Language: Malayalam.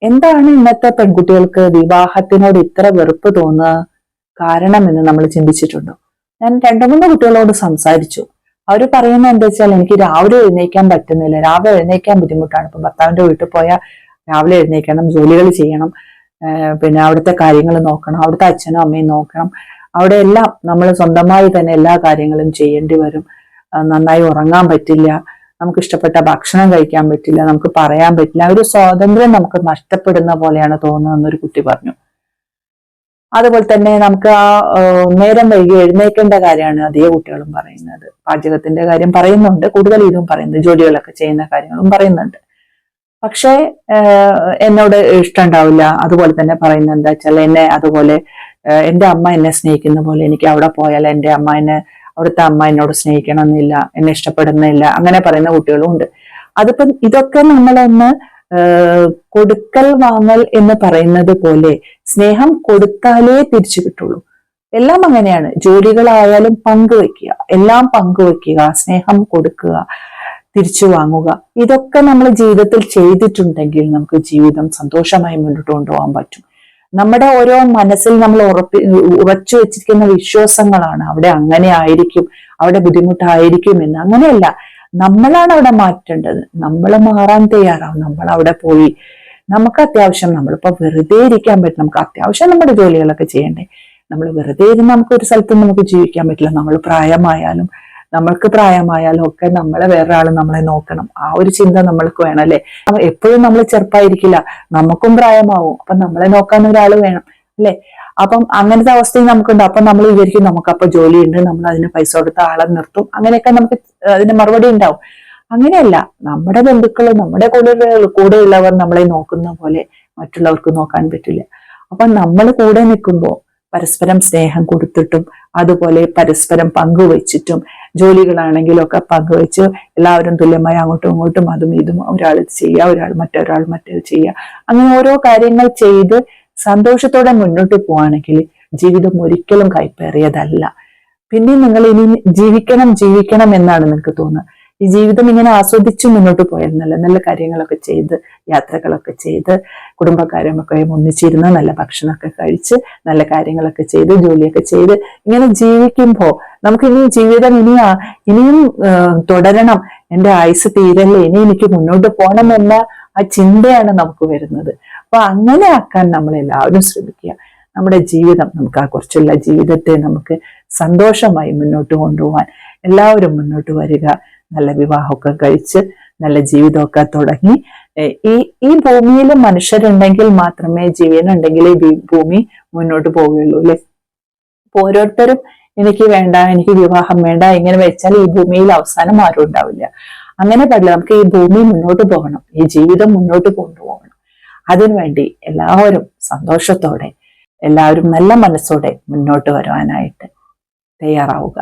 എന്താണ് ഇന്നത്തെ പെൺകുട്ടികൾക്ക് വിവാഹത്തിനോട് ഇത്ര വെറുപ്പ് തോന്നുക കാരണമെന്ന് നമ്മൾ ചിന്തിച്ചിട്ടുണ്ടോ? ഞാൻ 2-3 കുട്ടികളോട് സംസാരിച്ചു. അവർ പറയുന്നത് എന്താ വെച്ചാൽ, എനിക്ക് രാവിലെ എഴുന്നേക്കാൻ പറ്റുന്നില്ല, രാവിലെ എഴുന്നേക്കാൻ ബുദ്ധിമുട്ടാണ്. ഇപ്പൊ ഭർത്താവിന്റെ വീട്ടിൽ പോയാൽ രാവിലെ എഴുന്നേക്കണം, ജോലികൾ ചെയ്യണം, പിന്നെ അവിടുത്തെ കാര്യങ്ങൾ നോക്കണം, അവിടുത്തെ അച്ഛനും അമ്മയും നോക്കണം, അവിടെ എല്ലാം നമ്മൾ സ്വന്തമായി തന്നെ എല്ലാ കാര്യങ്ങളും ചെയ്യേണ്ടി വരും. നന്നായി ഉറങ്ങാൻ പറ്റില്ല, നമുക്ക് ഇഷ്ടപ്പെട്ട ഭക്ഷണം കഴിക്കാൻ പറ്റില്ല, നമുക്ക് പറയാൻ പറ്റില്ല, ഒരു സ്വാതന്ത്ര്യം നമുക്ക് നഷ്ടപ്പെടുന്ന പോലെയാണ് തോന്നുന്നതെന്നൊരു കുട്ടി പറഞ്ഞു. അതുപോലെ തന്നെ നമുക്ക് നേരം വൈകി എഴുന്നേൽക്കേണ്ട കാര്യമാണ് അതേ കുട്ടികളും പറയുന്നത്. പാചകത്തിന്റെ കാര്യം പറയുന്നുണ്ട്, കൂടുതൽ ഇതും പറയുന്നത്, ജോലികളൊക്കെ ചെയ്യുന്ന കാര്യങ്ങളും പറയുന്നുണ്ട്. പക്ഷേ എന്നോട് ഇഷ്ടമുണ്ടാവില്ല. അതുപോലെ തന്നെ പറയുന്നത് എന്താ വെച്ചാൽ, എന്നെ അതുപോലെ എന്റെ അമ്മ എന്നെ സ്നേഹിക്കുന്ന പോലെ എനിക്ക് അവിടെ പോയാൽ എന്റെ അവിടുത്തെ അമ്മ എന്നോട് സ്നേഹിക്കണമെന്നില്ല, എന്നെ ഇഷ്ടപ്പെടുന്നില്ല, അങ്ങനെ പറയുന്ന കുട്ടികളും ഉണ്ട്. അതിപ്പം ഇതൊക്കെ നമ്മളൊന്ന് കൊടുക്കൽ വാങ്ങൽ എന്ന് പറയുന്നത് പോലെ സ്നേഹം കൊടുത്താലേ തിരിച്ചു കിട്ടുള്ളൂ. എല്ലാം അങ്ങനെയാണ്. ജോലികളായാലും പങ്കുവെക്കുക, എല്ലാം പങ്കുവെക്കുക, സ്നേഹം കൊടുക്കുക, തിരിച്ചു വാങ്ങുക. ഇതൊക്കെ നമ്മൾ ജീവിതത്തിൽ ചെയ്തിട്ടുണ്ടെങ്കിൽ നമുക്ക് ജീവിതം സന്തോഷമായി മുന്നോട്ട് കൊണ്ടുപോകാൻ പറ്റും. നമ്മുടെ ഓരോ മനസ്സിൽ നമ്മൾ ഉറച്ചു വെച്ചിരിക്കുന്ന വിശ്വാസങ്ങളാണ് അവിടെ അങ്ങനെ ആയിരിക്കും, അവിടെ ബുദ്ധിമുട്ടായിരിക്കും എന്ന്. അങ്ങനെയല്ല, നമ്മളാണ് അവിടെ മാറ്റേണ്ടത്. നമ്മൾ മാറാൻ തയ്യാറാവും. നമ്മൾ അവിടെ പോയി നമുക്ക് അത്യാവശ്യം, നമ്മളിപ്പോ വെറുതെ ഇരിക്കാൻ പറ്റും, നമുക്ക് അത്യാവശ്യം നമ്മുടെ ജോലികളൊക്കെ ചെയ്യണ്ടേ. നമ്മൾ വെറുതെ ഇരുന്ന് നമുക്ക് ഒരു സ്ഥലത്ത് നമുക്ക് ജീവിക്കാൻ പറ്റില്ല. നമ്മൾ നമ്മൾക്ക് പ്രായമായാലും ഒക്കെ നമ്മളെ വേറൊരാൾ നമ്മളെ നോക്കണം. ആ ഒരു ചിന്ത നമ്മൾക്ക് വേണം അല്ലെ. എപ്പോഴും നമ്മൾ ചെറുപ്പമായിരിക്കില്ല, നമുക്കും പ്രായമാവും. അപ്പൊ നമ്മളെ നോക്കാൻ ഒരാൾ വേണം അല്ലെ. അപ്പം അങ്ങനത്തെ അവസ്ഥയും നമുക്കുണ്ട്. അപ്പൊ നമ്മൾ വിചാരിക്കും നമുക്കപ്പൊ ജോലിയുണ്ട്, നമ്മൾ അതിന് പൈസ കൊടുത്ത ആളെ നിർത്തും, അങ്ങനെയൊക്കെ നമുക്ക് അതിന് മറുപടി ഉണ്ടാവും. അങ്ങനെയല്ല, നമ്മുടെ ബന്ധുക്കളും നമ്മുടെ കൂടെയുള്ളവർ നമ്മളെ നോക്കുന്ന പോലെ മറ്റുള്ളവർക്ക് നോക്കാൻ പറ്റില്ല. അപ്പൊ നമ്മൾ കൂടെ നിൽക്കുമ്പോൾ പരസ്പരം സ്നേഹം കൊടുത്തിട്ടും അതുപോലെ പരസ്പരം പങ്കുവെച്ചിട്ടും, ജോലികളാണെങ്കിലും ഒക്കെ പങ്കുവെച്ച് എല്ലാവരും തുല്യമായി അങ്ങോട്ടും ഇങ്ങോട്ടും അതും ഇതും ഒരാൾ ചെയ്യുക, മറ്റൊരാൾ മറ്റേത് ചെയ്യുക, അങ്ങനെ ഓരോ കാര്യങ്ങൾ ചെയ്ത് സന്തോഷത്തോടെ മുന്നോട്ട് പോവാണെങ്കിൽ ജീവിതം ഒരിക്കലും കൈപ്പേറിയതല്ല. പിന്നെ നിങ്ങൾ ഇനി ജീവിക്കണം എന്നാണ് നിങ്ങൾക്ക് തോന്നുന്നത്. ഈ ജീവിതം ഇങ്ങനെ ആസ്വദിച്ചു മുന്നോട്ട് പോയാൽ നല്ല നല്ല കാര്യങ്ങളൊക്കെ ചെയ്ത്, യാത്രകളൊക്കെ ചെയ്ത്, കുടുംബക്കാരുമൊക്കെ ഒന്നിച്ചിരുന്ന് നല്ല ഭക്ഷണമൊക്കെ കഴിച്ച്, നല്ല കാര്യങ്ങളൊക്കെ ചെയ്ത്, ജോലിയൊക്കെ ചെയ്ത് ഇങ്ങനെ ജീവിക്കുമ്പോൾ നമുക്ക് ഇനി ജീവിതം ഇനിയും തുടരണം, എന്റെ ആയുസ് തീരല്ലേ, ഇനി എനിക്ക് മുന്നോട്ട് പോകണം എന്ന ആ ചിന്തയാണ് നമുക്ക് വരുന്നത്. അപ്പൊ അങ്ങനെ ആക്കാൻ നമ്മൾ എല്ലാവരും ശ്രമിക്കുക. നമ്മുടെ ജീവിതം, നമുക്ക് ആ കുറച്ചുള്ള ജീവിതത്തെ നമുക്ക് സന്തോഷമായി മുന്നോട്ട് കൊണ്ടുപോകാൻ എല്ലാവരും മുന്നോട്ട് വരിക. നല്ല വിവാഹമൊക്കെ കഴിച്ച് നല്ല ജീവിതമൊക്കെ തുടങ്ങി, ഈ ഭൂമിയിൽ മനുഷ്യരുണ്ടെങ്കിൽ മാത്രമേ, ജീവനുണ്ടെങ്കിൽ ഈ ഭൂമി മുന്നോട്ട് പോവുകയുള്ളൂ അല്ലെ. അപ്പൊ ഓരോരുത്തരും എനിക്ക് വേണ്ട, എനിക്ക് വിവാഹം വേണ്ട ഇങ്ങനെ വെച്ചാൽ ഈ ഭൂമിയിൽ അവസാനം ആരും ഉണ്ടാവില്ല. അങ്ങനെ പാടില്ല. നമുക്ക് ഈ ഭൂമി മുന്നോട്ട് പോകണം, ഈ ജീവിതം മുന്നോട്ട് കൊണ്ടുപോകണം. അതിനുവേണ്ടി എല്ലാവരും സന്തോഷത്തോടെ, എല്ലാവരും നല്ല മനസ്സോടെ മുന്നോട്ട് വരുവാനായിട്ട് തയ്യാറാവുക.